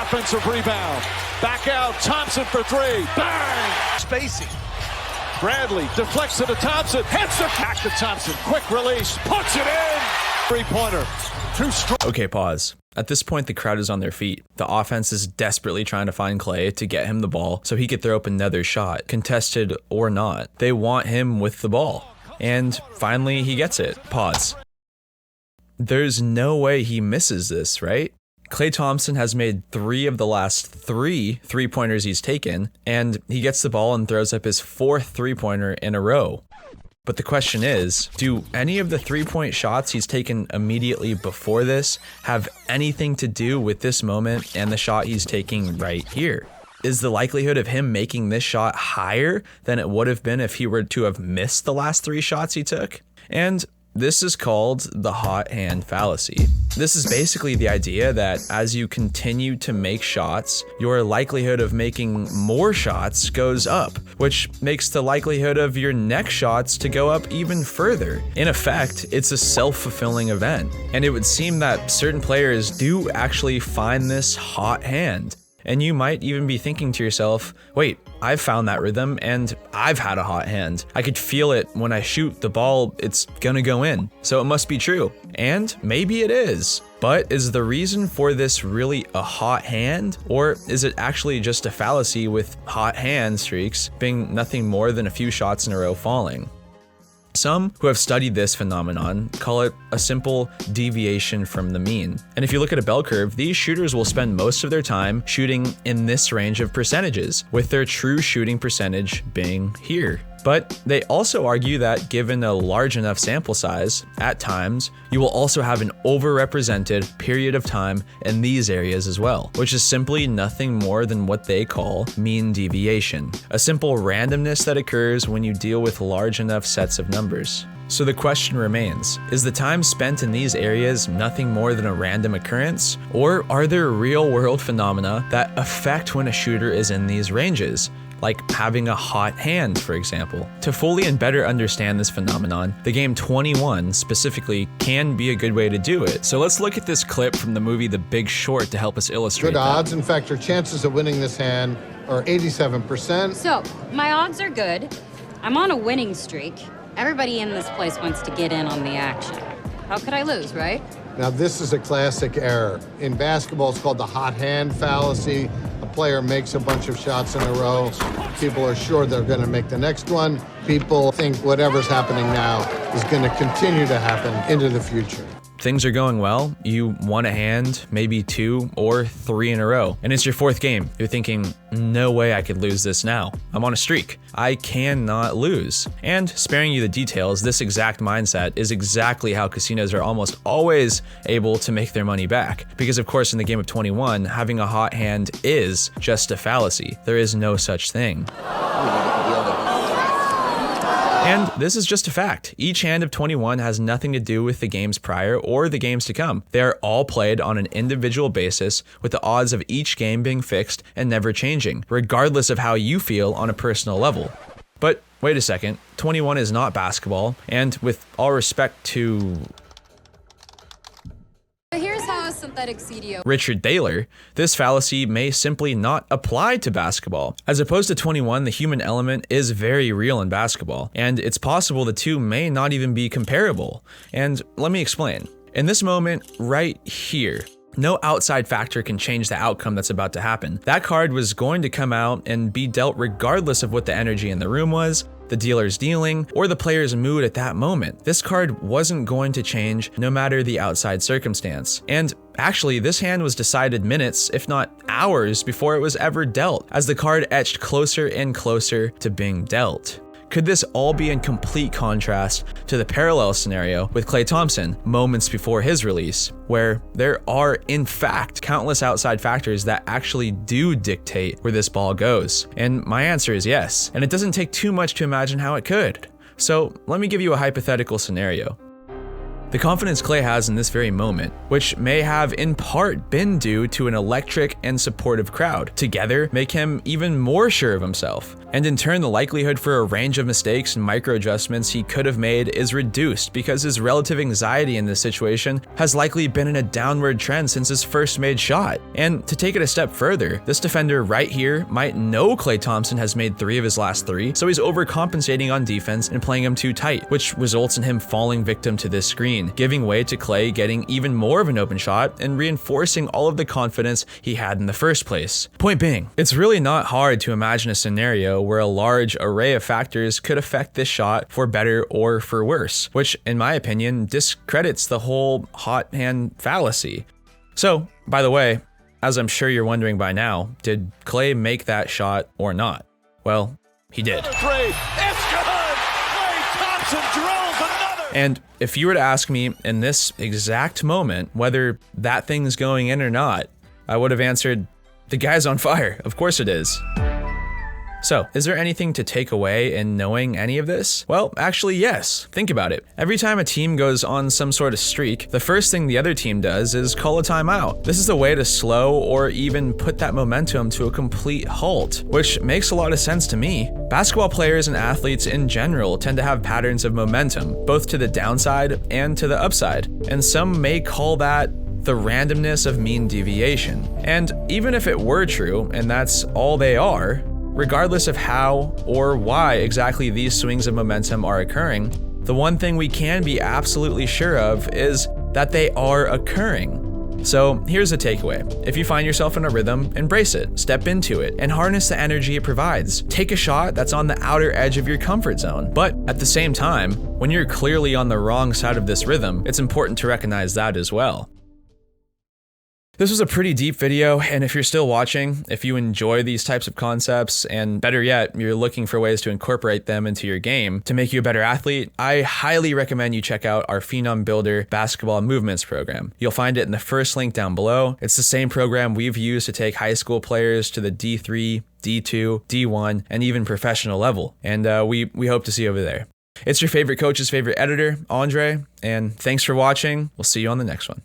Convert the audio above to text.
offensive rebound. Back out, Thompson for three. Bang! Spacing. Bradley deflects it to Thompson. Hits it back to Thompson. Quick release. Puts it in. Three-pointer. Too strong. Okay, pause. At this point, the crowd is on their feet. The offense is desperately trying to find Klay to get him the ball so he could throw up another shot, contested or not. They want him with the ball. And finally, he gets it. Pause. There's no way he misses this, right? Klay Thompson has made 3 of the last 3 three-pointers he's taken, and he gets the ball and throws up his 4th three-pointer in a row. But the question is, do any of the 3-point shots he's taken immediately before this have anything to do with this moment and the shot he's taking right here? Is the likelihood of him making this shot higher than it would have been if he were to have missed the last 3 shots he took? And this is called the hot hand fallacy. This is basically the idea that as you continue to make shots, your likelihood of making more shots goes up, which makes the likelihood of your next shots to go up even further. In effect, it's a self-fulfilling event, and it would seem that certain players do actually find this hot hand. And you might even be thinking to yourself, wait, I've found that rhythm and I've had a hot hand. I could feel it when I shoot the ball, it's gonna go in. So it must be true. And maybe it is. But is the reason for this really a hot hand? Or is it actually just a fallacy with hot hand streaks being nothing more than a few shots in a row falling? Some who have studied this phenomenon call it a simple deviation from the mean. And if you look at a bell curve, these shooters will spend most of their time shooting in this range of percentages, with their true shooting percentage being here. But they also argue that given a large enough sample size, at times, you will also have an overrepresented period of time in these areas as well, which is simply nothing more than what they call mean deviation, a simple randomness that occurs when you deal with large enough sets of numbers. So the question remains, is the time spent in these areas nothing more than a random occurrence? Or are there real-world phenomena that affect when a shooter is in these ranges? Like having a hot hand, for example. To fully and better understand this phenomenon, the game 21 specifically can be a good way to do it. So let's look at this clip from the movie The Big Short to help us illustrate Good odds. In fact, your chances of winning this hand are 87%. So, my odds are good. I'm on a winning streak. Everybody in this place wants to get in on the action. How could I lose, right? Now, this is a classic error. In basketball, it's called the hot hand fallacy. A player makes a bunch of shots in a row. People are sure they're going to make the next one. People think whatever's happening now is going to continue to happen into the future. Things are going well, you won a hand, maybe 2 or 3 in a row, and it's your 4th game. You're thinking, no way I could lose this now. I'm on a streak. I cannot lose. And sparing you the details, this exact mindset is exactly how casinos are almost always able to make their money back. Because of course in the game of 21, having a hot hand is just a fallacy. There is no such thing. And this is just a fact. Each hand of 21 has nothing to do with the games prior or the games to come. They are all played on an individual basis, with the odds of each game being fixed and never changing, regardless of how you feel on a personal level. But wait a second, 21 is not basketball, and with all respect to Here's how a synthetic CDO. Richard Thaler, this fallacy may simply not apply to basketball. As opposed to 21, the human element is very real in basketball, and it's possible the two may not even be comparable. And let me explain. In this moment right here, no outside factor can change the outcome that's about to happen. That card was going to come out and be dealt regardless of what the energy in the room was, the dealer's dealing, or the player's mood at that moment. This card wasn't going to change no matter the outside circumstance. And actually, this hand was decided minutes, if not hours, before it was ever dealt, as the card etched closer and closer to being dealt. Could this all be in complete contrast to the parallel scenario with Klay Thompson moments before his release, where there are in fact countless outside factors that actually do dictate where this ball goes? And my answer is yes, and it doesn't take too much to imagine how it could. So let me give you a hypothetical scenario. The confidence Klay has in this very moment, which may have in part been due to an electric and supportive crowd, together make him even more sure of himself. And in turn, the likelihood for a range of mistakes and micro adjustments he could have made is reduced because his relative anxiety in this situation has likely been in a downward trend since his first made shot. And to take it a step further, this defender right here might know Klay Thompson has made 3 of his last 3, so he's overcompensating on defense and playing him too tight, which results in him falling victim to this screen, giving way to Klay getting even more of an open shot and reinforcing all of the confidence he had in the first place. Point being, it's really not hard to imagine a scenario where a large array of factors could affect this shot for better or for worse, which in my opinion discredits the whole hot hand fallacy. So, by the way, as I'm sure you're wondering by now, did Klay make that shot or not? Well, he did. Another 3. It's good! Klay Thompson drills another! And if you were to ask me in this exact moment whether that thing's going in or not, I would have answered, the guy's on fire. Of course it is. So, is there anything to take away in knowing any of this? Well, actually yes. Think about it. Every time a team goes on some sort of streak, the first thing the other team does is call a timeout. This is a way to slow or even put that momentum to a complete halt, which makes a lot of sense to me. Basketball players and athletes in general tend to have patterns of momentum, both to the downside and to the upside, and some may call that the randomness of mean deviation. And even if it were true, and that's all they are, regardless of how or why exactly these swings of momentum are occurring, the one thing we can be absolutely sure of is that they are occurring. So here's the takeaway. If you find yourself in a rhythm, embrace it, step into it, and harness the energy it provides. Take a shot that's on the outer edge of your comfort zone. But at the same time, when you're clearly on the wrong side of this rhythm, it's important to recognize that as well. This was a pretty deep video, and if you're still watching, if you enjoy these types of concepts, and better yet, you're looking for ways to incorporate them into your game to make you a better athlete, I highly recommend you check out our Phenom Builder Basketball Movements program. You'll find it in the first link down below. It's the same program we've used to take high school players to the D3, D2, D1, and even professional level, and we hope to see you over there. It's your favorite coach's favorite editor, Andre, and thanks for watching. We'll see you on the next one.